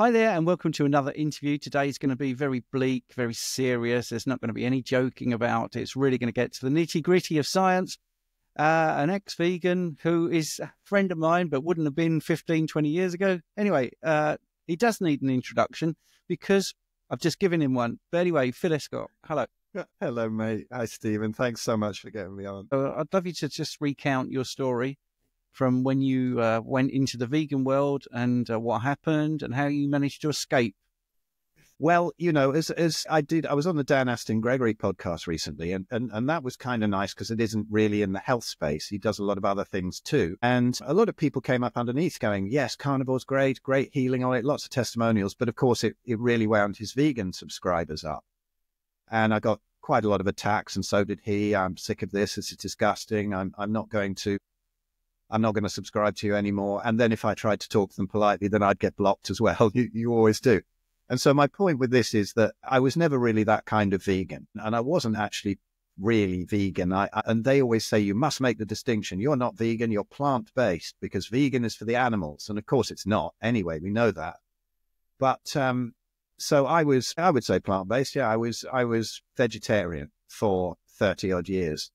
Hi there, and welcome to another interview. Today's going to be very bleak, very serious. There's not going to be any joking about it. It's really going to get to the nitty-gritty of science. An ex-vegan who is a friend of mine, but wouldn't have been 15, 20 years ago. Anyway, he does need an introduction because I've just given him one. But anyway, Phil Escott, hello. Hello, mate. Hi, Stephen. Thanks so much for getting me on. I'd love you to just recount your story from when you went into the vegan world and what happened and how you managed to escape. Well, you know, as I did, I was on the Dan Aston Gregory podcast recently, and that was kind of nice because it isn't really in the health space. He does a lot of other things too. And a lot of people came up underneath going, yes, Carnivore's great healing on it, lots of testimonials. But of course, it really wound his vegan subscribers up. And I got quite a lot of attacks, and so did he. I'm sick of this. This is disgusting. I'm not going to subscribe to you anymore. And then if I tried to talk to them politely, then I'd get blocked as well. You always do. And so my point with this is that I was never really that kind of vegan. And I wasn't actually really vegan. And they always say, you must make the distinction. You're not vegan, you're plant-based, because vegan is for the animals. And of course it's not. Anyway, we know that. But so I would say plant-based. Yeah, I was vegetarian for 30 odd years.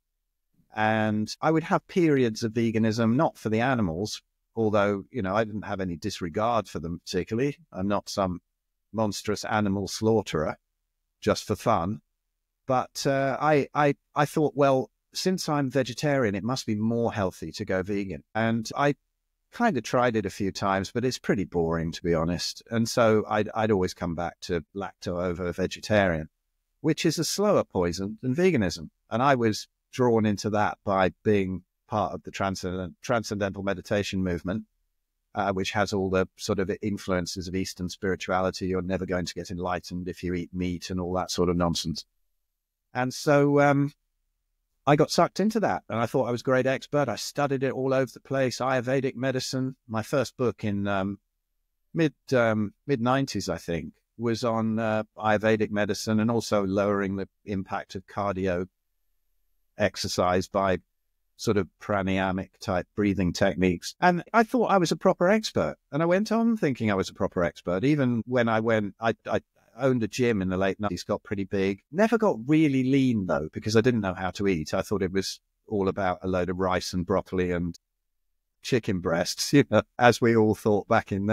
And I would have periods of veganism, not for the animals, although, you know, I didn't have any disregard for them particularly. I'm not some monstrous animal slaughterer just for fun. But I thought, well, since I'm vegetarian, it must be more healthy to go vegan. And I kind of tried it a few times, but it's pretty boring, to be honest. And so I'd always come back to lacto-ovo-vegetarian, which is a slower poison than veganism. And I was drawn into that by being part of the transcendental meditation movement, which has all the sort of influences of Eastern spirituality. You're never going to get enlightened if you eat meat and all that sort of nonsense. And so I got sucked into that, and I thought I was a great expert. I studied it all over the place. Ayurvedic medicine. My first book in mid-90s, I think, was on Ayurvedic medicine and also lowering the impact of cardio exercise by sort of pranayamic type breathing techniques. And I thought I was a proper expert. And I went on thinking I was a proper expert. Even when I owned a gym in the late 90s, got pretty big. Never got really lean though, because I didn't know how to eat. I thought it was all about a load of rice and broccoli and chicken breasts, you know, as we all thought back in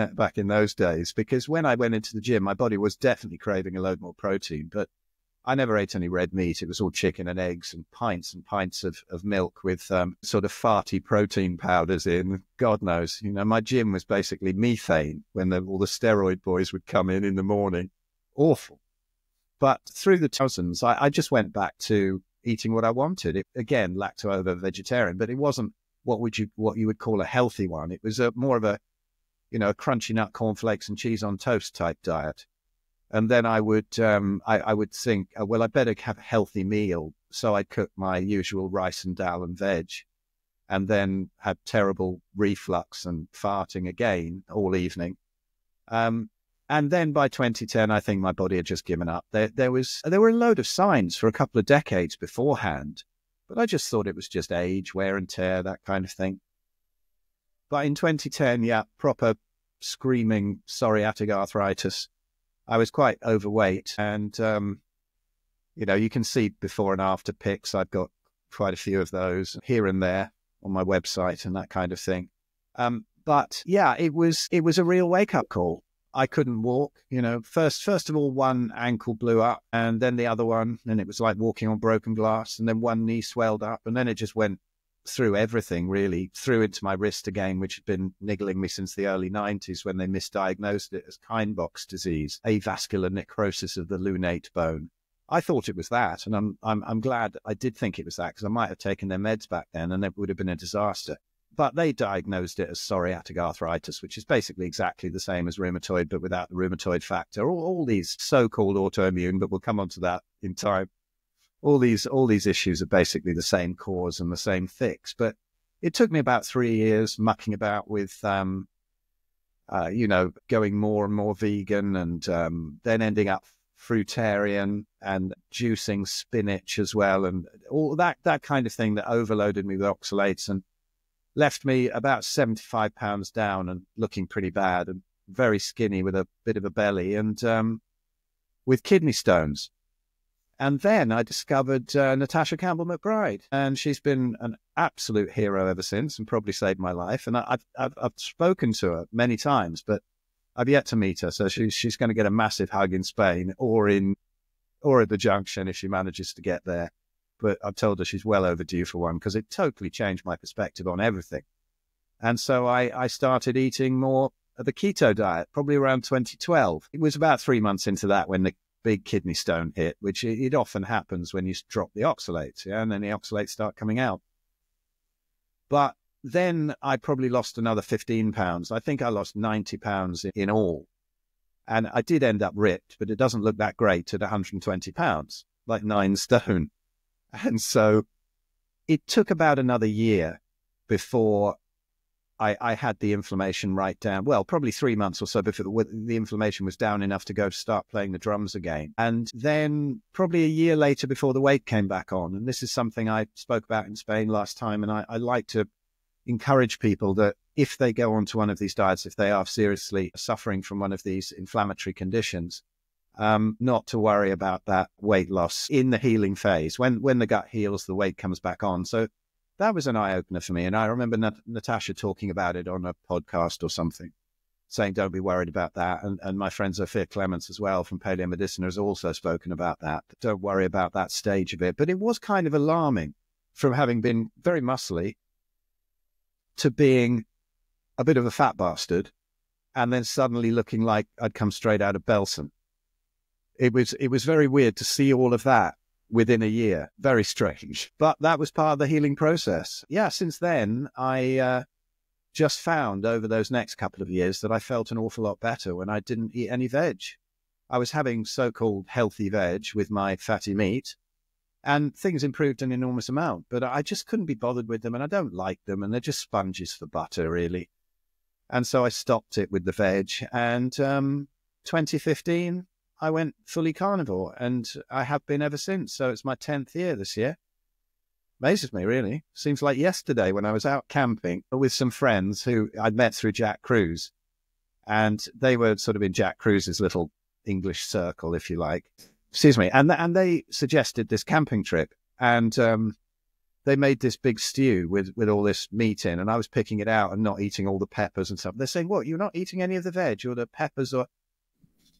those days. Because when I went into the gym, my body was definitely craving a load more protein, but I never ate any red meat. It was all chicken and eggs and pints of milk with sort of farty protein powders in. God knows, you know, my gym was basically methane when all the steroid boys would come in the morning. Awful. But through the 2000s, I just went back to eating what I wanted. Again, lacto-ovo-vegetarian, but it wasn't what you would call a healthy one. It was more of a, you know, a crunchy nut cornflakes and cheese on toast type diet. And then I would think, well, I better have a healthy meal. So I'd cook my usual rice and dal and veg, and then had terrible reflux and farting again all evening. And then by 2010, I think my body had just given up. There were a load of signs for a couple of decades beforehand, but I just thought it was just age, wear and tear, that kind of thing. But in 2010, yeah, proper screaming psoriatic arthritis. I was quite overweight, and, you know, you can see before and after pics. I've got quite a few of those here and there on my website and that kind of thing. But yeah, it was a real wake-up call. I couldn't walk, you know. First of all, one ankle blew up, and then the other one, and it was like walking on broken glass, and then one knee swelled up, and then it just went through everything, really, through into my wrist again, which had been niggling me since the early 90s when they misdiagnosed it as Kienbock's disease, avascular necrosis of the lunate bone. I thought it was that, and I'm glad I did think it was that, because I might have taken their meds back then and it would have been a disaster. But they diagnosed it as psoriatic arthritis, which is basically exactly the same as rheumatoid, but without the rheumatoid factor. All these so-called autoimmune, but we'll come on to that in time. All these issues are basically the same cause and the same fix. But it took me about 3 years mucking about with, you know, going more and more vegan, and then ending up fruitarian and juicing spinach as well, and all that kind of thing that overloaded me with oxalates and left me about 75 pounds down and looking pretty bad, and very skinny with a bit of a belly, and with kidney stones. And then I discovered Natasha Campbell McBride, and she's been an absolute hero ever since, and probably saved my life. And I've spoken to her many times, but I've yet to meet her. So she's going to get a massive hug in Spain or at the junction if she manages to get there. But I've told her she's well overdue for one, because it totally changed my perspective on everything. And so I started eating more of the keto diet, probably around 2012. It was about 3 months into that when the big kidney stone hit, which it often happens when you drop the oxalates, and then the oxalates start coming out. But then I probably lost another 15 pounds. I think I lost 90 pounds in all. And I did end up ripped, but it doesn't look that great at 120 pounds, like 9 stone. And so it took about another year before I had the inflammation right down. Well, probably 3 months or so before the inflammation was down enough to go start playing the drums again. And then probably a year later before the weight came back on. And this is something I spoke about in Spain last time. And I like to encourage people that if they go onto one of these diets, if they are seriously suffering from one of these inflammatory conditions, not to worry about that weight loss in the healing phase. When the gut heals, the weight comes back on. So that was an eye-opener for me. And I remember Natasha talking about it on a podcast or something, saying, don't be worried about that. And my friend Sophia Clements as well from Paleo Medicina has also spoken about that. Don't worry about that stage of it. But it was kind of alarming from having been very muscly to being a bit of a fat bastard and then suddenly looking like I'd come straight out of Belsen. It was very weird to see all of that within a year. Very strange. But that was part of the healing process. Yeah, since then, I just found over those next couple of years that I felt an awful lot better when I didn't eat any veg. I was having so-called healthy veg with my fatty meat, and things improved an enormous amount. But I just couldn't be bothered with them, and I don't like them, and they're just sponges for butter, really. And so I stopped it with the veg. And 2015... I went fully carnivore, and I have been ever since. So it's my 10th year this year. Amazes me, really. Seems like yesterday when I was out camping with some friends who I'd met through Jack Cruz. And they were sort of in Jack Cruz's little English circle, if you like. Excuse me. And they suggested this camping trip. And they made this big stew with all this meat in. And I was picking it out and not eating all the peppers and stuff. They're saying, what, you're not eating any of the veg or the peppers or...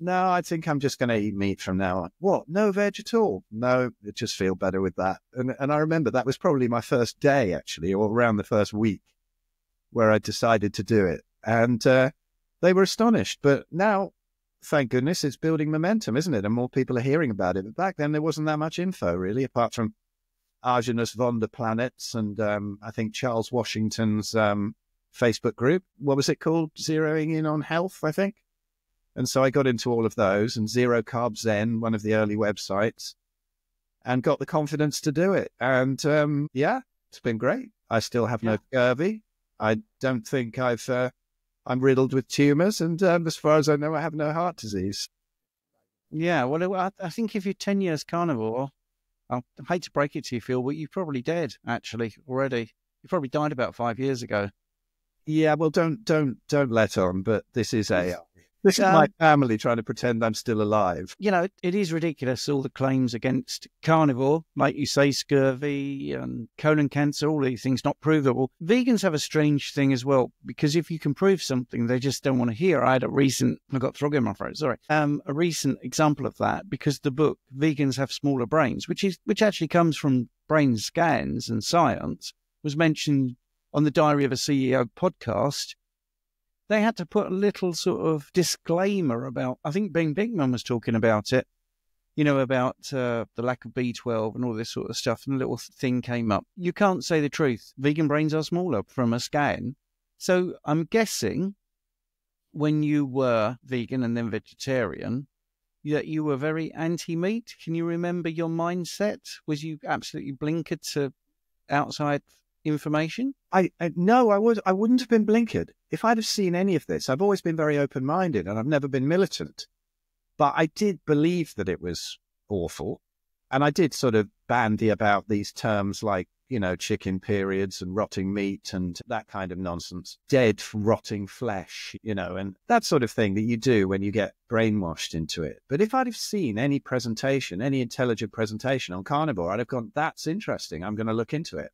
No, I think I'm just going to eat meat from now on. What? No veg at all? No, I just feel better with that. And I remember that was probably my first day, actually, or around the first week where I decided to do it. And they were astonished. But now, thank goodness, it's building momentum, isn't it? And more people are hearing about it. But back then, there wasn't that much info, really, apart from Arjunus von der Planets and I think Charles Washington's Facebook group. What was it called? Zeroing in on health, I think. And so I got into all of those, and Zero Carb Zen, one of the early websites, and got the confidence to do it. And yeah, it's been great. I still have no scurvy. I don't think I'm riddled with tumors. And as far as I know, I have no heart disease. Yeah, well, I think if you're 10 years carnivore, I hate to break it to you, Phil, but you're probably dead, actually, already. You probably died about 5 years ago. Yeah, well, don't let on, but this is AI. This is my family trying to pretend I'm still alive. You know, it is ridiculous, all the claims against carnivore, like you say, scurvy and colon cancer, all these things not provable. Vegans have a strange thing as well, because if you can prove something, they just don't want to hear. I got frog in my throat, sorry. A recent example of that, because the book, Vegans Have Smaller Brains, which actually comes from brain scans and science, was mentioned on the Diary of a CEO podcast. They had to put a little sort of disclaimer about, I think Ben Bigman was talking about it, you know, about the lack of B12 and all this sort of stuff, and a little thing came up. You can't say the truth. Vegan brains are smaller from a scan. So I'm guessing when you were vegan and then vegetarian, that you were very anti-meat. Can you remember your mindset? Was you absolutely blinkered to outside information? No, I wouldn't have been blinkered. If I'd have seen any of this, I've always been very open-minded and I've never been militant. But I did believe that it was awful. And I did sort of bandy about these terms like chicken periods and rotting meat and that kind of nonsense, dead, rotting flesh, and that sort of thing that you do when you get brainwashed into it. But if I'd have seen any presentation, any intelligent presentation on carnivore, I'd have gone, that's interesting. I'm going to look into it.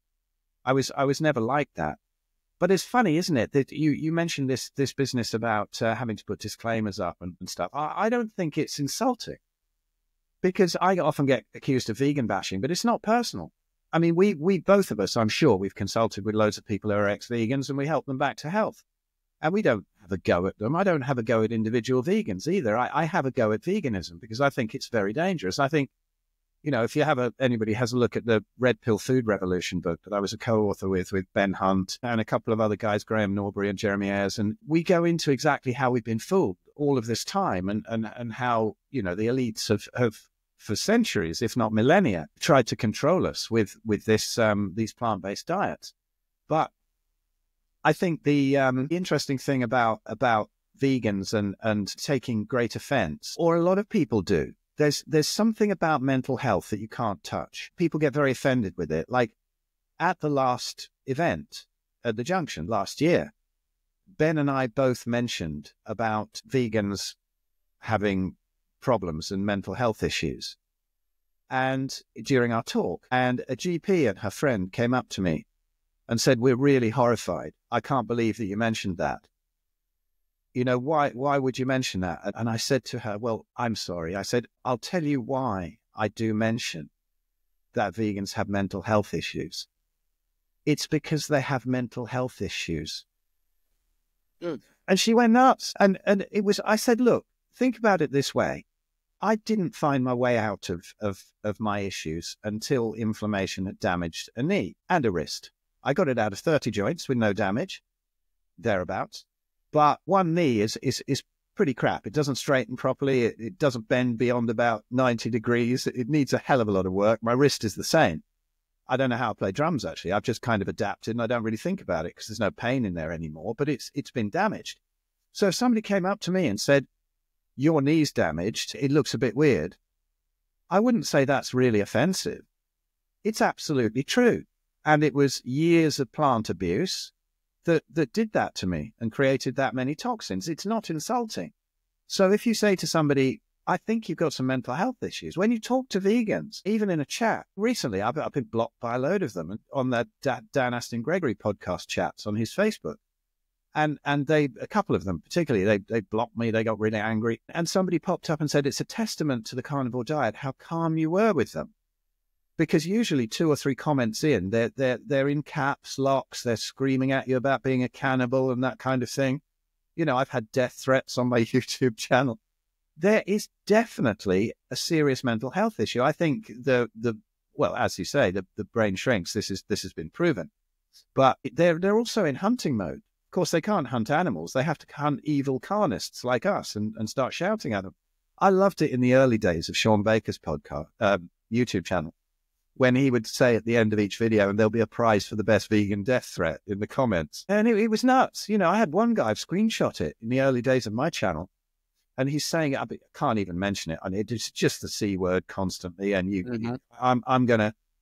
I was never like that. But it's funny, isn't it, that you mentioned this business about having to put disclaimers up and stuff. I don't think it's insulting, because I often get accused of vegan bashing, but it's not personal. I mean, we both of us, I'm sure, we've consulted with loads of people who are ex-vegans, and we help them back to health. And we don't have a go at them. I don't have a go at individual vegans either. I have a go at veganism because I think it's very dangerous. I think, if you have anybody has a look at the Red Pill Food Revolution book that I was a co-author with Ben Hunt and a couple of other guys, Graham Norbury and Jeremy Ayres, and we go into exactly how we've been fooled all of this time and how, the elites have for centuries, if not millennia, tried to control us with this these plant-based diets. But I think the interesting thing about vegans and taking great offense, or a lot of people do, there's something about mental health that you can't touch. People get very offended with it. Like at the last event at the Junction last year, Ben and I both mentioned about vegans having problems and mental health issues. And during our talk, and a GP and her friend came up to me and said, "We're really horrified. I can't believe that you mentioned that. Why would you mention that?" And I said to her, "Well, I'm sorry." I said, "I'll tell you why I do mention that vegans have mental health issues. It's because they have mental health issues." And she went nuts. And I said, "Look, think about it this way. I didn't find my way out of my issues until inflammation had damaged a knee and a wrist. I got it out of 30 joints with no damage, thereabouts. But one knee is pretty crap. It doesn't straighten properly. It doesn't bend beyond about 90 degrees. It needs a hell of a lot of work. My wrist is the same. I don't know how I play drums, actually. I've just kind of adapted, and I don't really think about it because there's no pain in there anymore, but it's been damaged. So if somebody came up to me and said, 'Your knee's damaged, it looks a bit weird,' I wouldn't say that's really offensive. It's absolutely true. And it was years of plant abuse that did that to me and created that many toxins. It's not insulting. So if you say to somebody, 'I think you've got some mental health issues,' when you talk to vegans, even in a chat, recently I've been blocked by a load of them on that Dan Aston Gregory podcast chats on his Facebook. And a couple of them particularly, they blocked me, they got really angry. And somebody popped up and said, it's a testament to the carnivore diet how calm you were with them. Because usually 2 or 3 comments in, they're in caps locks, they're screaming at you about being a cannibal and that kind of thing. I've had death threats on my YouTube channel. There is definitely a serious mental health issue. I think well, as you say, the brain shrinks. This has been proven. But they're also in hunting mode. Of course, they can't hunt animals. They have to hunt evil carnists like us and start shouting at them. I loved it in the early days of Sean Baker's podcast, YouTube channel, when he would say at the end of each video, and there'll be a prize for the best vegan death threat in the comments. And it was nuts. I had one guy screenshot it in the early days of my channel, and he's saying, I can't even mention it. It's just the C word constantly. And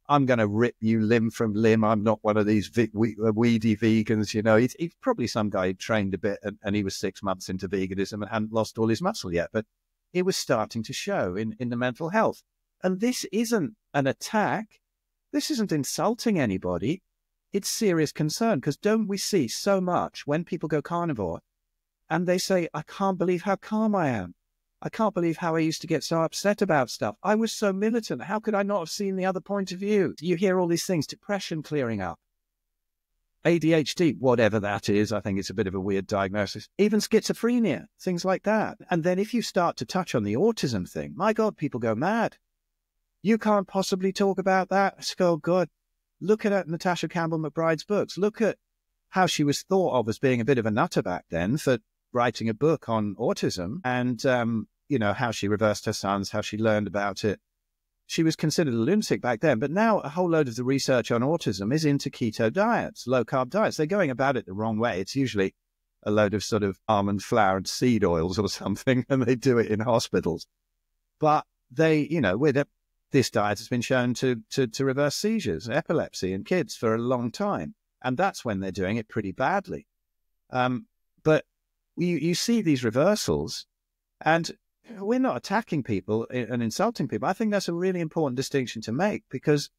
I'm gonna rip you limb from limb. I'm not one of these weedy vegans. He's probably some guy who trained a bit and he was 6 months into veganism and hadn't lost all his muscle yet. But it was starting to show in the mental health. And this isn't an attack. This isn't insulting anybody. It's serious concern, because don't we see so much when people go carnivore and they say, "I can't believe how calm I am. I can't believe how I used to get so upset about stuff. I was so militant. How could I not have seen the other point of view?" You hear all these things, depression clearing up, ADHD, whatever that is. I think it's a bit of a weird diagnosis. Even schizophrenia, things like that. And then if you start to touch on the autism thing, my God, people go mad. You can't possibly talk about that. Oh, God. Look at Natasha Campbell McBride's books. Look at how she was thought of as being a bit of a nutter back then for writing a book on autism, and, how she reversed her sons, how she learned about it. She was considered a lunatic back then, but now a whole load of the research on autism is into keto diets, low-carb diets. They're going about it the wrong way. It's usually a load of sort of almond flour and seed oils or something, and they do it in hospitals. But they're this diet has been shown to reverse seizures, epilepsy in kids for a long time. And that's when they're doing it pretty badly. But you see these reversals, and we're not attacking people and insulting people. I think that's a really important distinction to make, because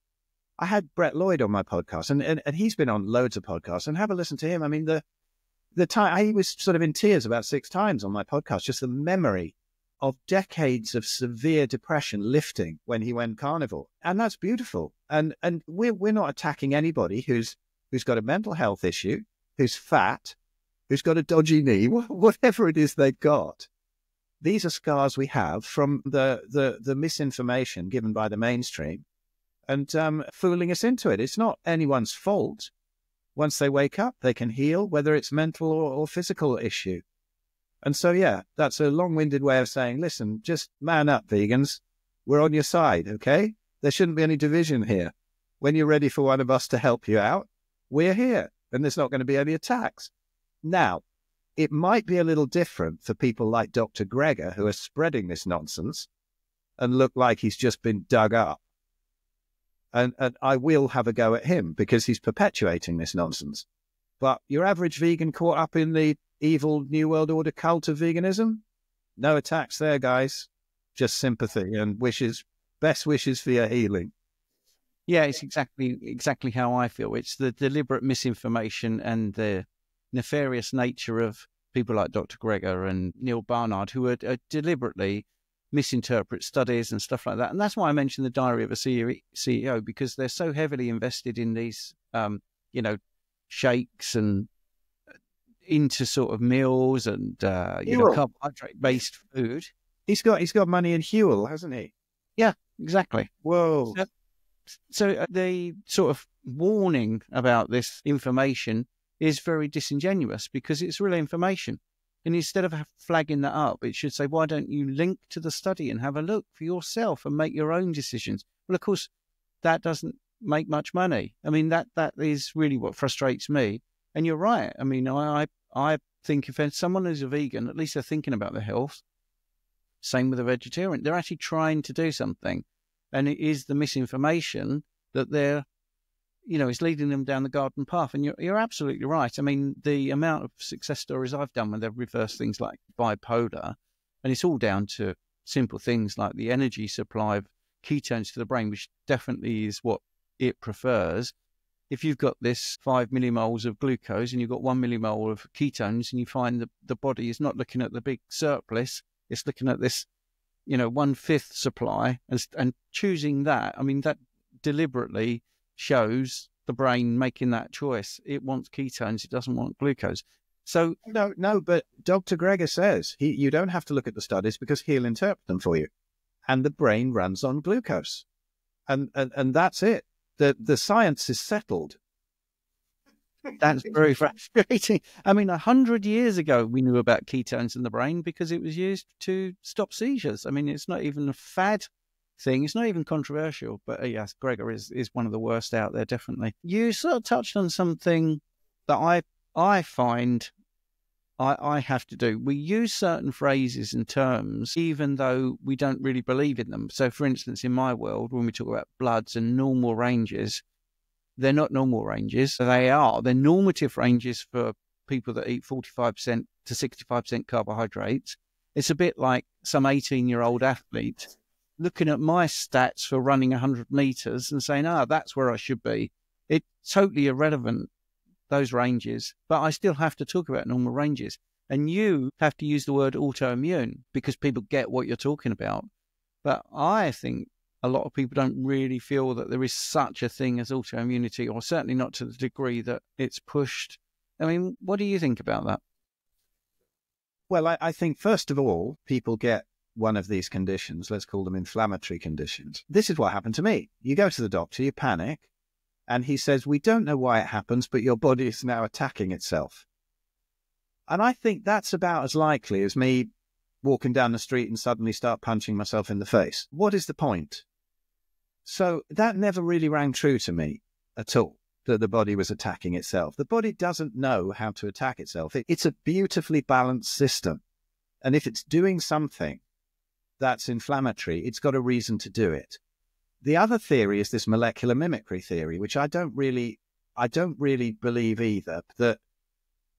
I had Brett Lloyd on my podcast, and he's been on loads of podcasts, and have a listen to him. I mean, the time he was sort of in tears about 6 times on my podcast, just the memory of decades of severe depression lifting when he went carnivore. And that's beautiful. And we're not attacking anybody who's got a mental health issue, who's fat, who's got a dodgy knee, whatever it is they've got. These are scars we have from the misinformation given by the mainstream and fooling us into it. It's not anyone's fault. Once they wake up, they can heal, whether it's mental or physical issue. And so, yeah, that's a long-winded way of saying, listen, just man up, vegans. We're on your side, okay? There shouldn't be any division here. When you're ready for one of us to help you out, we're here, and there's not going to be any attacks. Now, it might be a little different for people like Dr. Greger, who are spreading this nonsense and look like he's just been dug up. And I will have a go at him because he's perpetuating this nonsense. But your average vegan caught up in the evil New World Order cult of veganism? No attacks there, guys. Just sympathy and wishes, best wishes for your healing. Yeah, it's exactly how I feel. It's the deliberate misinformation and the nefarious nature of people like Dr. Greger and Neil Barnard, who are deliberately misinterpret studies and stuff like that. And that's why I mentioned the Diary of a CEO, because they're so heavily invested in these, shakes and into sort of meals and, carbohydrate-based food. He's got money in Huel, hasn't he? Yeah, exactly. Whoa. So the sort of warning about this information is very disingenuous because it's real information. And instead of flagging that up, it should say, why don't you link to the study and have a look for yourself and make your own decisions? Well, of course, that doesn't make much money. I mean, that is really what frustrates me. And you're right. I mean, I think if someone is a vegan, at least they're thinking about their health. Same with a vegetarian. They're actually trying to do something. And it is the misinformation that they're, is leading them down the garden path. And you're absolutely right. I mean, the amount of success stories I've done when they've reversed things like bipolar, and it's all down to simple things like the energy supply of ketones to the brain, which definitely is what it prefers. If you've got this 5 millimoles of glucose and you've got 1 millimole of ketones, and you find the body is not looking at the big surplus, it's looking at this, 1/5 supply and choosing that. I mean, that deliberately shows the brain making that choice. It wants ketones, it doesn't want glucose. So no, but Dr. Greger says you don't have to look at the studies because he'll interpret them for you. And the brain runs on glucose. And that's it. The science is settled. That's very frustrating. I mean, 100 years ago, we knew about ketones in the brain because it was used to stop seizures. I mean, it's not even a fad thing. It's not even controversial. But yes, Greger is one of the worst out there, definitely. You sort of touched on something that I find I have to do. We use certain phrases and terms even though we don't really believe in them. So, for instance, in my world, when we talk about bloods and normal ranges, they're not normal ranges. They're normative ranges for people that eat 45% to 65% carbohydrates. It's a bit like some 18-year-old athlete looking at my stats for running 100 meters and saying, that's where I should be. It's totally irrelevant, those ranges, but I still have to talk about normal ranges. And you have to use the word autoimmune because people get what you're talking about. But I think a lot of people don't really feel that there is such a thing as autoimmunity, or certainly not to the degree that it's pushed. I mean, what do you think about that? Well, I think, first of all, people get one of these conditions, let's call them inflammatory conditions. This is what happened to me. You go to the doctor, you panic, and he says, we don't know why it happens, but your body is now attacking itself. And I think that's about as likely as me walking down the street and suddenly start punching myself in the face. What is the point? So that never really rang true to me at all, that the body was attacking itself. The body doesn't know how to attack itself. It's a beautifully balanced system. And if it's doing something that's inflammatory, it's got a reason to do it. The other theory is this molecular mimicry theory, which I don't really believe either, that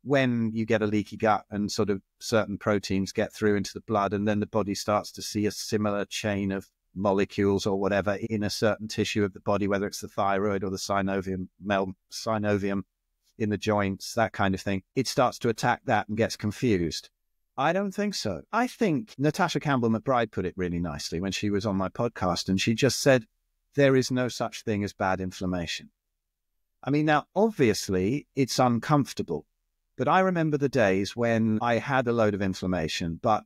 when you get a leaky gut and sort of certain proteins get through into the blood, and then the body starts to see a similar chain of molecules or whatever in a certain tissue of the body, whether it's the thyroid or the synovium in the joints, that kind of thing, it starts to attack that and gets confused. I don't think so. I think Natasha Campbell McBride put it really nicely when she was on my podcast, and she just said, there is no such thing as bad inflammation. I mean, now, obviously, it's uncomfortable, but I remember the days when I had a load of inflammation, but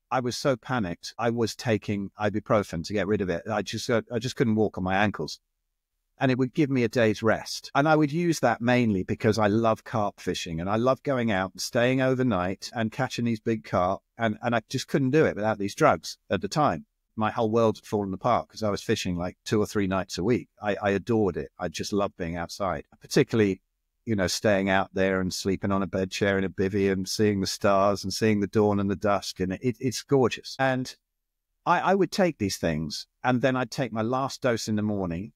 I was so panicked, I was taking ibuprofen to get rid of it. I just couldn't walk on my ankles. And it would give me a day's rest. And I would use that mainly because I love carp fishing, and I love going out and staying overnight and catching these big carp. And I just couldn't do it without these drugs at the time. My whole world had fallen apart because I was fishing like 2 or 3 nights a week. I adored it. I just loved being outside, particularly, staying out there and sleeping on a bed chair in a bivvy and seeing the stars and seeing the dawn and the dusk. And it's gorgeous. And I would take these things, and then I'd take my last dose in the morning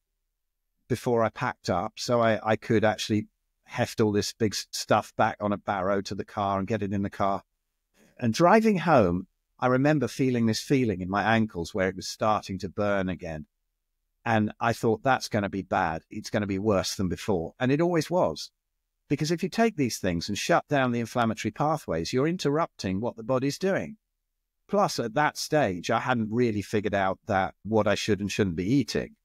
before I packed up, so I could actually heft all this big stuff back on a barrow to the car and get it in the car. And driving home, I remember feeling this feeling in my ankles where it was starting to burn again. And I thought, that's going to be bad. It's going to be worse than before. And it always was. Because if you take these things and shut down the inflammatory pathways, you're interrupting what the body's doing. Plus, at that stage, I hadn't really figured out that what I should and shouldn't be eating.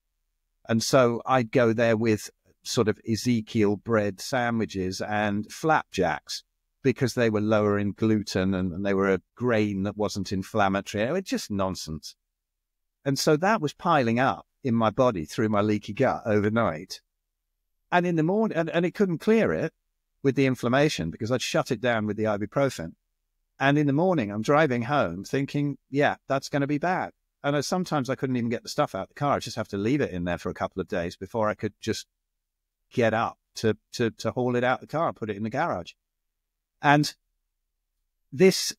And so I'd go there with sort of Ezekiel bread sandwiches and flapjacks because they were lower in gluten and they were a grain that wasn't inflammatory. It was just nonsense. And so that was piling up in my body through my leaky gut overnight. And in the morning, and it couldn't clear it with the inflammation because I'd shut it down with the ibuprofen. And in the morning, I'm driving home thinking, yeah, that's going to be bad. And sometimes I couldn't even get the stuff out of the car. I just have to leave it in there for a couple of days before I could just get up to haul it out the car and put it in the garage. And this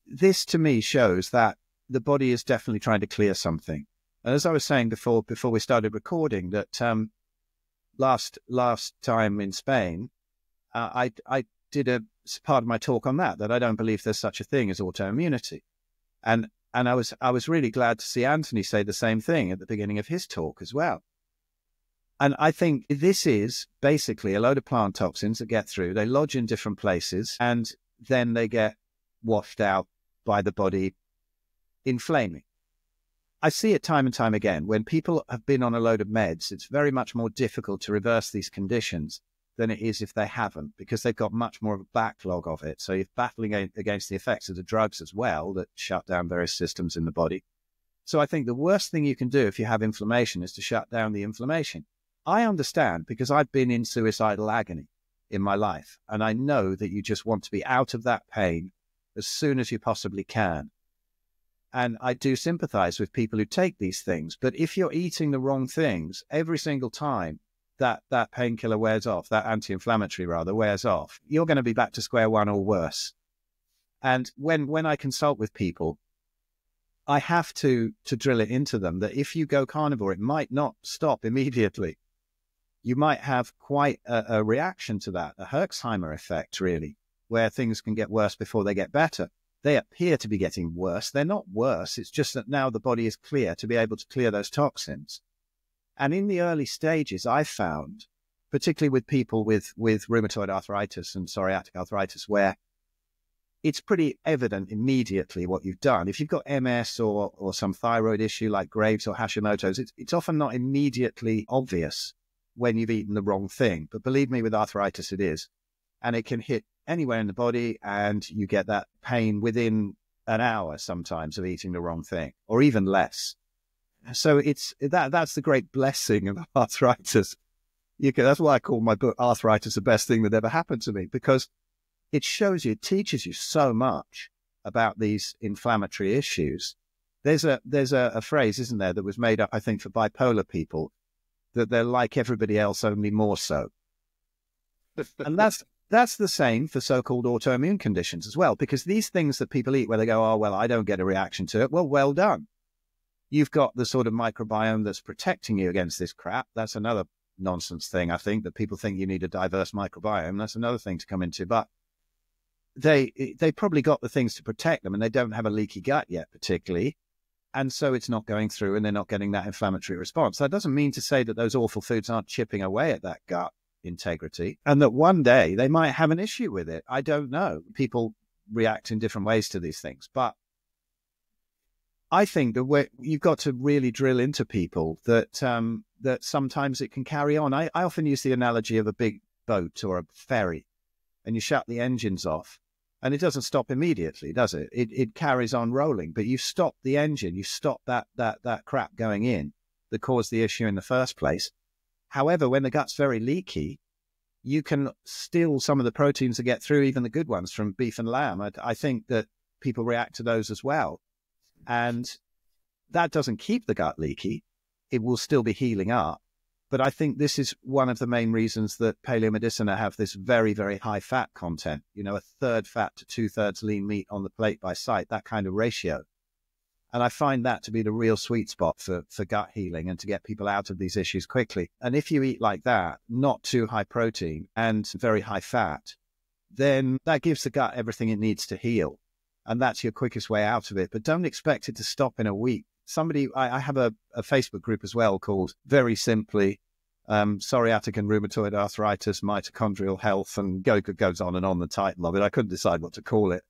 to me shows that the body is definitely trying to clear something. And as I was saying before we started recording, that last time in Spain, I did a part of my talk on that I don't believe there's such a thing as autoimmunity. And I was really glad to see Anthony say the same thing at the beginning of his talk as well. And I think this is basically a load of plant toxins that get through. They lodge in different places, and then they get washed out by the body, inflaming. I see it time and time again. When people have been on a load of meds, it's very much more difficult to reverse these conditions than it is if they haven't, because they've got much more of a backlog of it. So you're battling against the effects of the drugs as well that shut down various systems in the body. So I think the worst thing you can do if you have inflammation is to shut down the inflammation. I understand, because I've been in suicidal agony in my life, and I know that you just want to be out of that pain as soon as you possibly can. And I do sympathize with people who take these things. But if you're eating the wrong things every single time that painkiller wears off, that anti-inflammatory rather wears off, you're going to be back to square one or worse. And when I consult with people, I have to drill it into them that if you go carnivore, it might not stop immediately. You might have quite a reaction to that, a Herxheimer effect, really, where things can get worse before they get better. They appear to be getting worse. They're not worse. It's just that now the body is clear to be able to clear those toxins. And in the early stages, I found, particularly with people with rheumatoid arthritis and psoriatic arthritis, where it's pretty evident immediately what you've done. If you've got MS or some thyroid issue like Graves or Hashimoto's, it's often not immediately obvious when you've eaten the wrong thing. But believe me, with arthritis, it is. And it can hit anywhere in the body, and you get that pain within an hour sometimes of eating the wrong thing, or even less. So that's the great blessing of arthritis. That's why I call my book Arthritis the Best Thing That Ever Happened to Me, because it teaches you so much about these inflammatory issues. There's a phrase, isn't there, that was made up, I think, for bipolar people, that they're like everybody else, only more so. And that's the same for so-called autoimmune conditions as well, because these things that people eat where they go, oh, well, I don't get a reaction to it. Well done. you've got the sort of microbiome that's protecting you against this crap. That's another nonsense thing, I think, that people think you need a diverse microbiome. That's another thing to come into. But they probably got the things to protect them, and they don't have a leaky gut yet, particularly. And so it's not going through, and they're not getting that inflammatory response. That doesn't mean to say that those awful foods aren't chipping away at that gut integrity, and that one day they might have an issue with it. I don't know. People react in different ways to these things. But I think that you've got to really drill into people that that sometimes it can carry on. I often use the analogy of a big boat or a ferry, and you shut the engines off, and it doesn't stop immediately, does it? It carries on rolling, but you stop the engine, you stop that crap going in that caused the issue in the first place. However, when the gut's very leaky, you can steal some of the proteins that get through, even the good ones from beef and lamb. I think that people react to those as well. And that doesn't keep the gut leaky. It will still be healing up. But I think this is one of the main reasons that paleomedicina have this very, very high fat content, you know, 1/3 fat to 2/3 lean meat on the plate by sight, that kind of ratio. And I find that to be the real sweet spot for gut healing and to get people out of these issues quickly. And if you eat like that, not too high protein and very high fat, then that gives the gut everything it needs to heal. And that's your quickest way out of it. But don't expect it to stop in a week. I have a Facebook group as well called, very simply, Psoriatic and Rheumatoid Arthritis, Mitochondrial Health, and goes on and on, the title of it. I couldn't decide what to call it.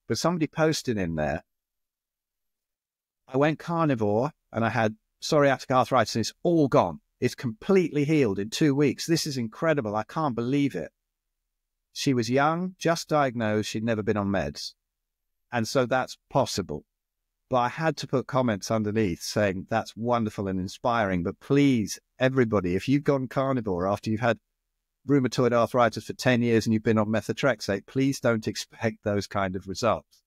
But somebody posted in there, I went carnivore and I had psoriatic arthritis, and it's all gone. It's completely healed in 2 weeks. This is incredible. I can't believe it. She was young, just diagnosed. She'd never been on meds. And so that's possible. But I had to put comments underneath saying that's wonderful and inspiring. But please, everybody, if you've gone carnivore after you've had rheumatoid arthritis for 10 years and you've been on methotrexate, please don't expect those kind of results.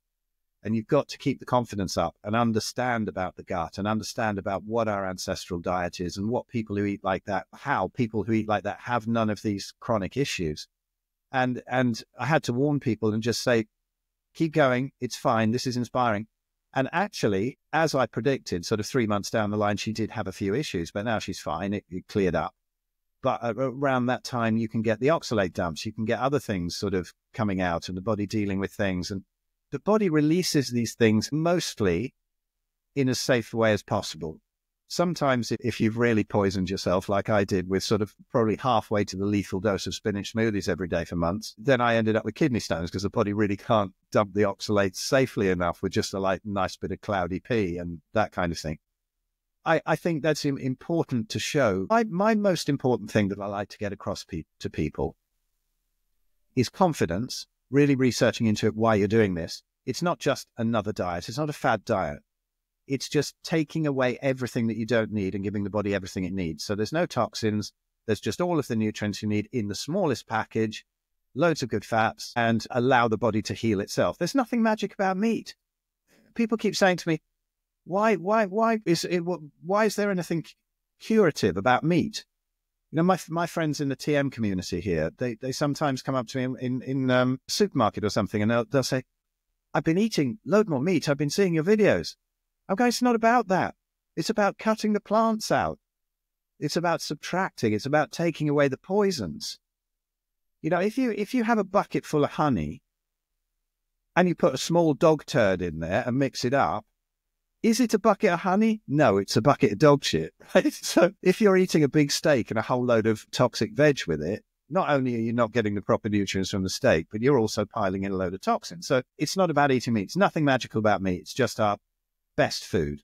And you've got to keep the confidence up and understand about the gut and understand about what our ancestral diet is and what people who eat like that, how people who eat like that have none of these chronic issues. And I had to warn people and just say, keep going. It's fine. This is inspiring. And actually, as I predicted, sort of 3 months down the line, she did have a few issues, but now she's fine. It cleared up. But around that time, you can get the oxalate dumps. You can get other things sort of coming out and the body dealing with things. And the body releases these things mostly in as safe a way as possible. Sometimes if you've really poisoned yourself, like I did with sort of probably halfway to the lethal dose of spinach smoothies every day for months, then I ended up with kidney stones because the body really can't dump the oxalates safely enough with just a nice bit of cloudy pee and that kind of thing. I think that's important to show. My most important thing that I like to get across to people is confidence, really researching into it, why you're doing this. It's not just another diet. It's not a fad diet. It's just taking away everything that you don't need and giving the body everything it needs. So there's no toxins. There's just all of the nutrients you need in the smallest package, loads of good fats, and allow the body to heal itself. There's nothing magic about meat. People keep saying to me, why is there anything curative about meat? You know, my friends in the TM community here, they sometimes come up to me in a supermarket or something, and they'll say, I've been eating load more meat. I've been seeing your videos. I'm going, it's not about that. It's about cutting the plants out. It's about subtracting. It's about taking away the poisons. You know, if you have a bucket full of honey and you put a small dog turd in there and mix it up, is it a bucket of honey? No, it's a bucket of dog shit. Right? So if you're eating a big steak and a whole load of toxic veg with it, not only are you not getting the proper nutrients from the steak, but you're also piling in a load of toxins. So it's not about eating meat. It's nothing magical about meat. It's just our best food.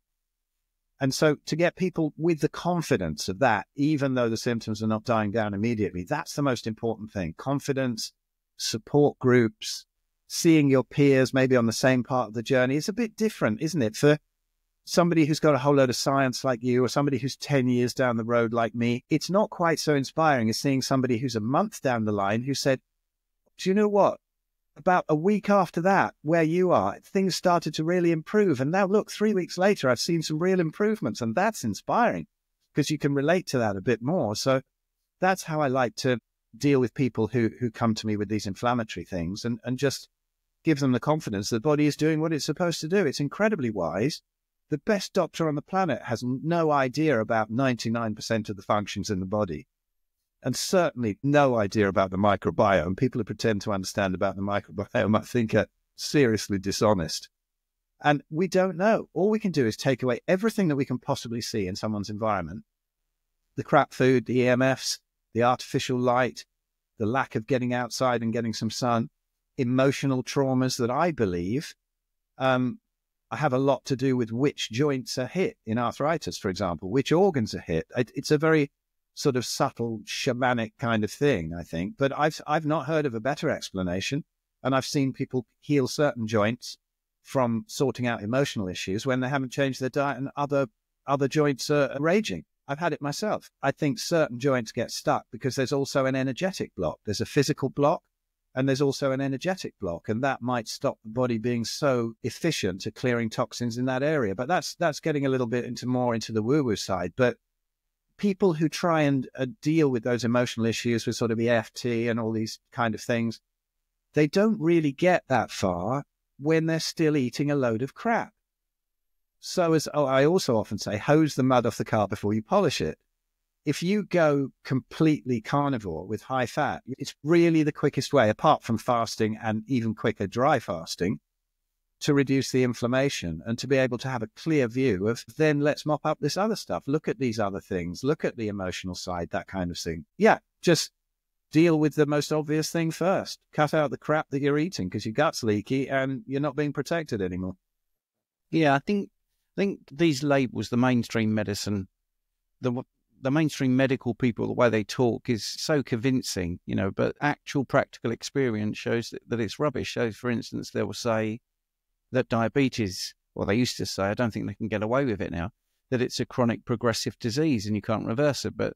And so to get people with the confidence of that, even though the symptoms are not dying down immediately, that's the most important thing. Confidence, support groups, seeing your peers maybe on the same part of the journey is a bit different, isn't it? For somebody who's got a whole load of science like you, or somebody who's 10 years down the road like me, it's not quite so inspiring as seeing somebody who's a month down the line who said, do you know what? About a week after that, where you are, things started to really improve. And now look, 3 weeks later, I've seen some real improvements. And that's inspiring because you can relate to that a bit more. So that's how I like to deal with people who come to me with these inflammatory things and just give them the confidence that the body is doing what it's supposed to do. It's incredibly wise. The best doctor on the planet has no idea about 99% of the functions in the body, and certainly no idea about the microbiome. People who pretend to understand about the microbiome, I think, are seriously dishonest. And we don't know. All we can do is take away everything that we can possibly see in someone's environment. The crap food, the EMFs, the artificial light, the lack of getting outside and getting some sun, emotional traumas that I believe have a lot to do with which joints are hit in arthritis, for example, which organs are hit. It's a very sort of subtle shamanic kind of thing, I think. But I've not heard of a better explanation. And I've seen people heal certain joints from sorting out emotional issues when they haven't changed their diet and other joints are raging. I've had it myself. I think certain joints get stuck because there's also an energetic block. There's a physical block and there's also an energetic block, and that might stop the body being so efficient at clearing toxins in that area. But that's getting a little bit more into the woo-woo side. But people who try and deal with those emotional issues with sort of EFT and all these kind of things, they don't really get that far when they're still eating a load of crap. So as I also often say, hose the mud off the car before you polish it. If you go completely carnivore with high fat, it's really the quickest way, apart from fasting and even quicker dry fasting, to reduce the inflammation and to be able to have a clear view of, then let's mop up this other stuff. Look at these other things. Look at the emotional side, that kind of thing. Yeah, just deal with the most obvious thing first. Cut out the crap that you're eating because your gut's leaky and you're not being protected anymore. Yeah, I think these labels, the mainstream medicine, the mainstream medical people, the way they talk is so convincing, but actual practical experience shows that it's rubbish. So, for instance, they will say that diabetes, or they used to say, I don't think they can get away with it now, that it's a chronic progressive disease and you can't reverse it. But,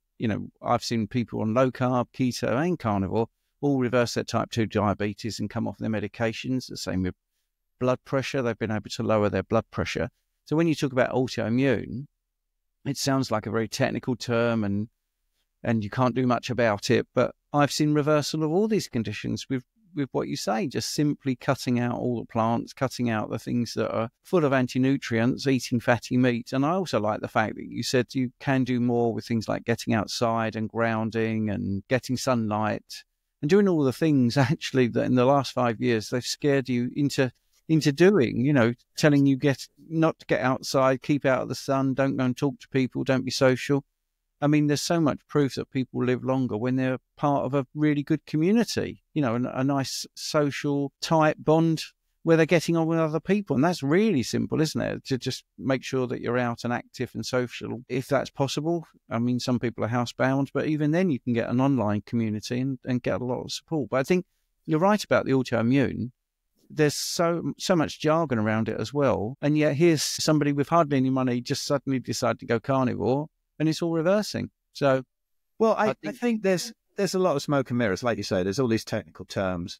I've seen people on low carb, keto and carnivore all reverse their type 2 diabetes and come off their medications. The same with blood pressure. They've been able to lower their blood pressure. So when you talk about autoimmune, it sounds like a very technical term and you can't do much about it. But I've seen reversal of all these conditions with what you say, just simply cutting out all the plants, cutting out the things that are full of anti-nutrients, eating fatty meats. And I also like the fact that you said you can do more with things like getting outside and grounding and getting sunlight and doing all the things actually that in the last 5 years they've scared you into doing, telling you not to get outside, keep out of the sun, don't go and talk to people, don't be social. I mean, there's so much proof that people live longer when they're part of a really good community, a nice social type bond where they're getting on with other people. And that's really simple, isn't it? To just make sure that you're out and active and social, if that's possible. I mean, some people are housebound, but even then you can get an online community and get a lot of support. But I think you're right about the autoimmune. There's so much jargon around it as well. And yet here's somebody with hardly any money just suddenly decide to go carnivore and it's all reversing. So, well, I think there's a lot of smoke and mirrors. Like you say, there's all these technical terms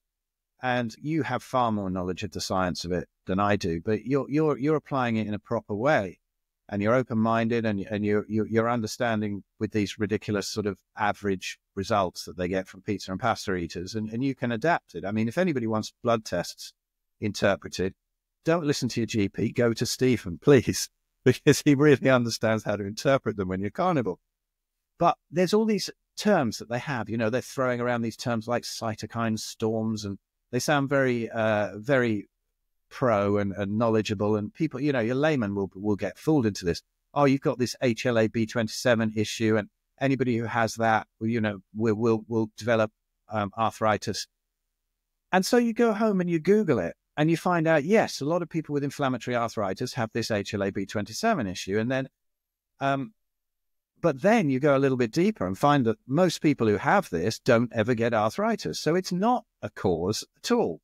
and you have far more knowledge of the science of it than I do, but you're applying it in a proper way and you're open-minded and you're understanding with these ridiculous sort of average results that they get from pizza and pasta eaters, and you can adapt it. I mean, if anybody wants blood tests interpreted, don't listen to your GP, go to Stephen, please, because he really understands how to interpret them when you're carnivore. But there's all these terms that they have, they're throwing around these terms like cytokine storms, and they sound very, very pro and knowledgeable, and people, your layman will get fooled into this. Oh, you've got this HLA-B27 issue, and anybody who has that, will develop arthritis. And so you go home and you Google it, and you find out, yes, a lot of people with inflammatory arthritis have this HLA-B27 issue. And then, but then you go a little bit deeper and find that most people who have this don't ever get arthritis. So it's not a cause at all.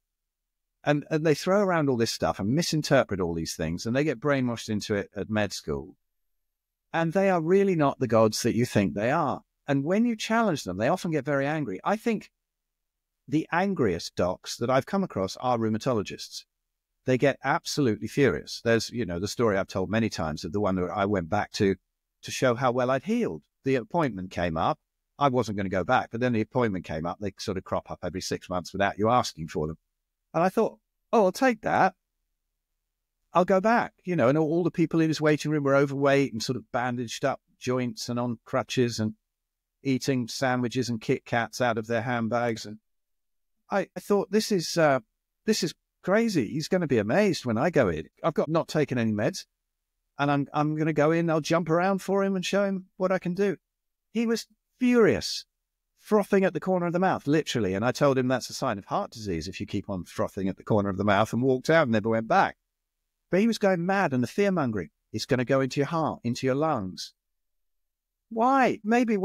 And they throw around all this stuff and misinterpret all these things, and they get brainwashed into it at med school. And they are really not the gods that you think they are. And when you challenge them, they often get very angry. I think the angriest docs that I've come across are rheumatologists. They get absolutely furious. There's, the story I've told many times of the one that I went back to show how well I'd healed. The appointment came up. I wasn't going to go back, but then the appointment came up. They sort of crop up every 6 months without you asking for them. And I thought, oh, I'll take that. I'll go back, and all the people in his waiting room were overweight and sort of bandaged up joints and on crutches and eating sandwiches and Kit Kats out of their handbags. And I thought, this is crazy. He's going to be amazed when I go in. I've got not taken any meds, and I'm going to go in. I'll jump around for him and show him what I can do. He was furious, frothing at the corner of the mouth, literally. And I told him that's a sign of heart disease if you keep on frothing at the corner of the mouth, and walked out and never went back. But he was going mad, and the fear-mongering, it's going to go into your heart, into your lungs. Why? Maybe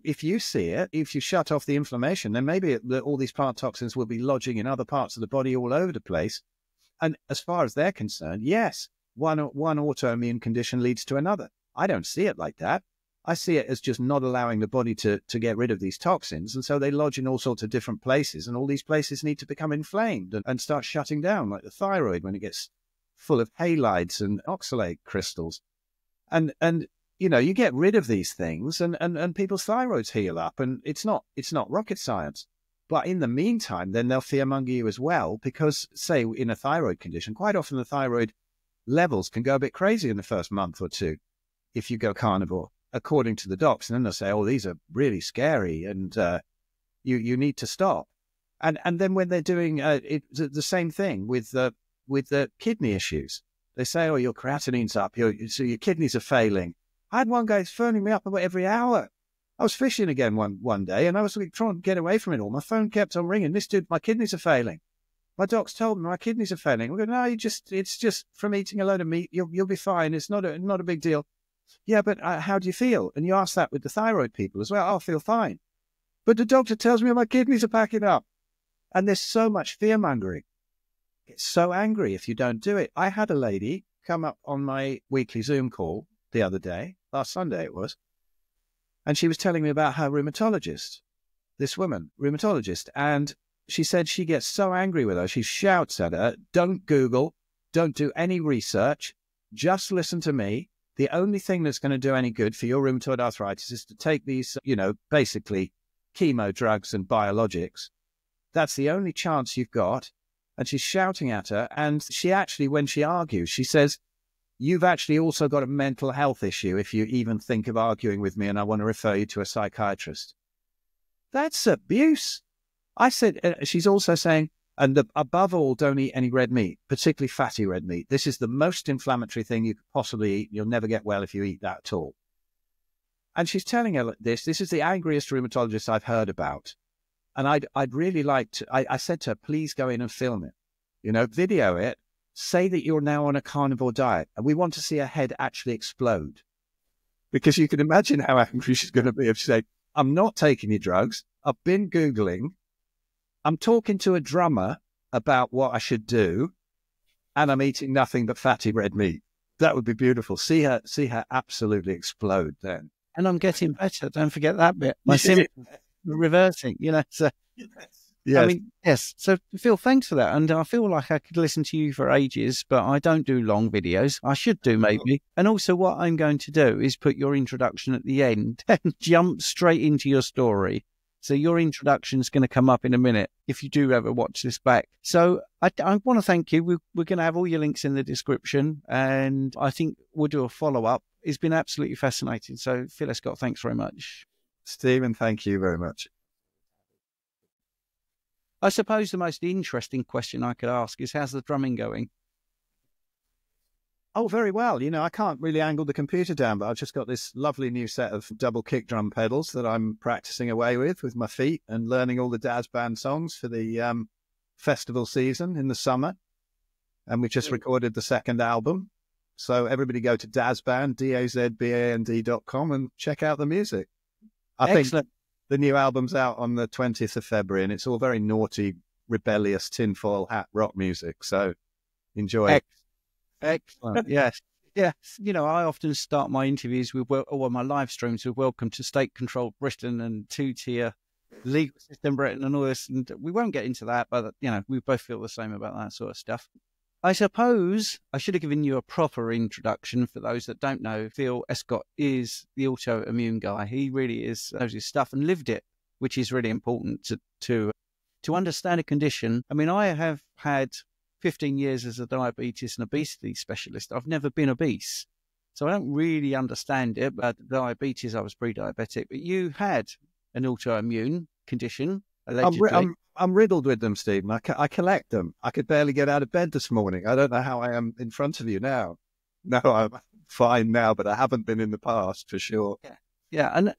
if you see it, if you shut off the inflammation, then maybe all these plant toxins will be lodging in other parts of the body all over the place. And as far as they're concerned, yes, one autoimmune condition leads to another. I don't see it like that. I see it as just not allowing the body to get rid of these toxins. And so they lodge in all sorts of different places, and all these places need to become inflamed and start shutting down, like the thyroid when it gets full of halides and oxalate crystals. And you get rid of these things and people's thyroids heal up, and it's not rocket science. But in the meantime, then they'll fearmonger you as well, because, say, in a thyroid condition, quite often the thyroid levels can go a bit crazy in the first month or two if you go carnivore, according to the docs. And then they'll say, oh, these are really scary, and you need to stop. And then when they're doing the same thing with the kidney issues, they say, oh, your creatinine's up, so your kidneys are failing. I had one guy phoning me up about every hour. I was fishing again one day, and I was trying to get away from it all. My phone kept on ringing. This dude, my kidneys are failing. My docs told me my kidneys are failing. We go, no, it's just from eating a load of meat. You'll be fine. It's not a big deal. Yeah, but how do you feel? And you ask that with the thyroid people as well. Oh, I feel fine. But the doctor tells me my kidneys are packing up. And there's so much fear-mongering. It's so angry if you don't do it. I had a lady come up on my weekly Zoom call the other day, last Sunday it was, and she was telling me about her rheumatologist, this woman, rheumatologist, and she said she gets so angry with her, she shouts at her, don't Google, don't do any research, just listen to me. The only thing that's going to do any good for your rheumatoid arthritis is to take these, basically chemo drugs and biologics. That's the only chance you've got. And she's shouting at her, and she actually, when she argues, she says, you've actually also got a mental health issue if you even think of arguing with me, and I want to refer you to a psychiatrist. That's abuse. I said, she's also saying, and above all, don't eat any red meat, particularly fatty red meat. This is the most inflammatory thing you could possibly eat. You'll never get well if you eat that at all. And she's telling her this. This is the angriest rheumatologist I've heard about. And I'd really like to, I said to her, please go in and film it, video it. Say that you're now on a carnivore diet, and we want to see her head actually explode. Because you can imagine how angry she's going to be if she said, I'm not taking your drugs, I've been Googling, I'm talking to a drummer about what I should do, and I'm eating nothing but fatty red meat. That would be beautiful. See her absolutely explode then. And I'm getting better. Don't forget that bit. My symptoms are reversing, so... Yes. I mean, yes. So, Phil, thanks for that. And I feel like I could listen to you for ages, but I don't do long videos. I should do, maybe. And also what I'm going to do is put your introduction at the end and jump straight into your story. So your introduction is going to come up in a minute if you do ever watch this back. So I want to thank you. We're going to have all your links in the description, and I think we'll do a follow-up. It's been absolutely fascinating. So, Phil Escott, thanks very much. Stephen, thank you very much. I suppose the most interesting question I could ask is, how's the drumming going? Oh, very well. I can't really angle the computer down, but I've just got this lovely new set of double kick drum pedals that I'm practicing away with my feet and learning all the Daz Band songs for the festival season in the summer. And we just recorded the second album. So everybody go to DazBand, DazBand.com, and check out the music. Excellent. Think the new album's out on the 20th of February, and it's all very naughty, rebellious, tinfoil hat rock music. So enjoy. Excellent. Yes. Yes. I often start my interviews or my live streams with welcome to state-controlled Britain and two-tier legal system Britain and all this. And we won't get into that, but, we both feel the same about that sort of stuff. I suppose I should have given you a proper introduction for those that don't know. Phil Escott is the autoimmune guy. He really knows his stuff and lived it, which is really important to understand a condition. I mean, I have had 15 years as a diabetes and obesity specialist. I've never been obese, so I don't really understand it. But diabetes, I was pre-diabetic. But you had an autoimmune condition, allegedly. I'm riddled with them, Stephen. I collect them. I could barely get out of bed this morning. I don't know how I am in front of you now. No, I'm fine now, but I haven't been in the past for sure. Yeah. And,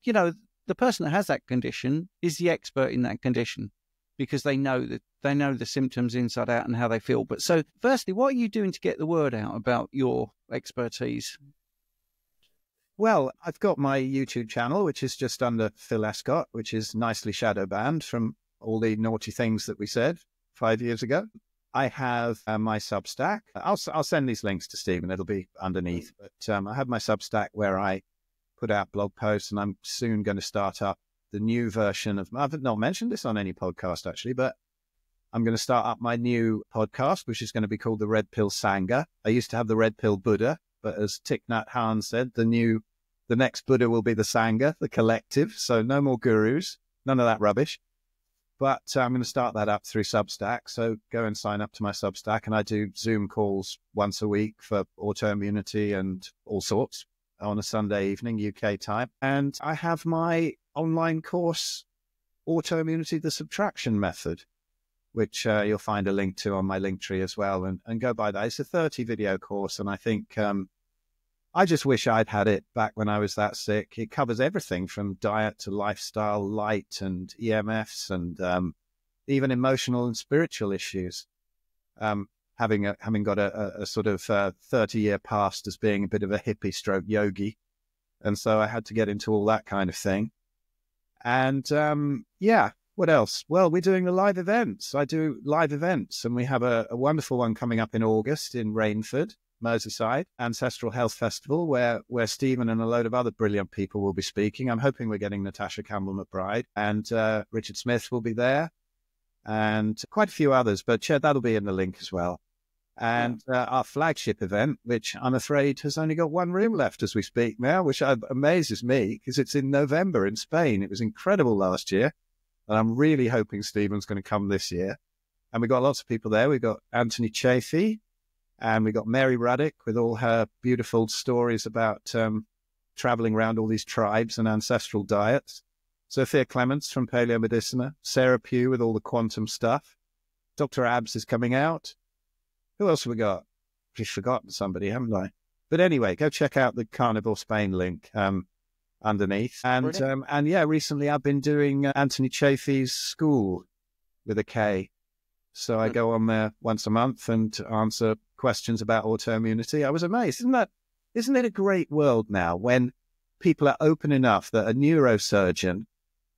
you know, the person that has that condition is the expert in that condition because they know the symptoms inside out and how they feel. But so firstly, what are you doing to get the word out about your expertise? Well, I've got my YouTube channel, which is just under Phil Escott, which is nicely shadow banned from all the naughty things that we said 5 years ago. I have my Substack. I'll send these links to Stephen. It'll be underneath. But I have my Substack where I put out blog posts, and I'm soon going to start up the new version of... I've not mentioned this on any podcast, actually, but I'm going to start up my new podcast, which is going to be called The Red Pill Sangha. I used to have the Red Pill Buddha, but as Thich Nhat Hanh said, the next Buddha will be the Sangha, the collective. So no more gurus, none of that rubbish. But I'm going to start that up through Substack. So go and sign up to my Substack. And I do Zoom calls once a week for autoimmunity and all sorts on a Sunday evening, UK time. And I have my online course, Autoimmunity, the Subtraction Method, which you'll find a link to on my link tree as well. And go by that. It's a 30 video course. And I think I just wish I'd had it back when I was that sick. It covers everything from diet to lifestyle, light and EMFs, and even emotional and spiritual issues. Having got a sort of 30-year past as being a bit of a hippie stroke yogi. And so I had to get into all that kind of thing. And what else? Well, we're doing the live events. I do live events, and we have a wonderful one coming up in August in Rainford, Merseyside, Ancestral Health Festival, where Stephen and a load of other brilliant people will be speaking. I'm hoping we're getting Natasha Campbell-McBride, and Richard Smith will be there, and quite a few others, but that'll be in the link as well. And our flagship event, which I'm afraid has only got one room left as we speak now, which amazes me because it's in November in Spain. It was incredible last year, and I'm really hoping Stephen's going to come this year. And we've got lots of people there. We've got Anthony Chaffee, and we got Mary Ruddick with all her beautiful stories about traveling around all these tribes and ancestral diets. Sophia Clements from Paleomedicina. Sarah Pugh with all the quantum stuff. Dr. Abs is coming out. Who else have we got? I've forgotten somebody, haven't I? But anyway, go check out the Carnivore Spain link underneath. And recently I've been doing Anthony Chaffee's school with a K. So I go on there once a month and answer questions about autoimmunity. I was amazed. Isn't it a great world now when people are open enough that a neurosurgeon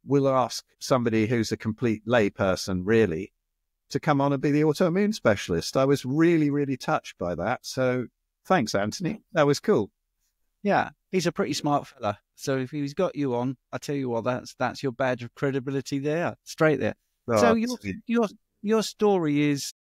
will ask somebody who's a complete layperson, really, to come on and be the autoimmune specialist? I was really, really touched by that. So thanks, Anthony. That was cool. Yeah, he's a pretty smart fella. So if he's got you on, I tell you what, that's your badge of credibility there, straight there. Oh, so your story is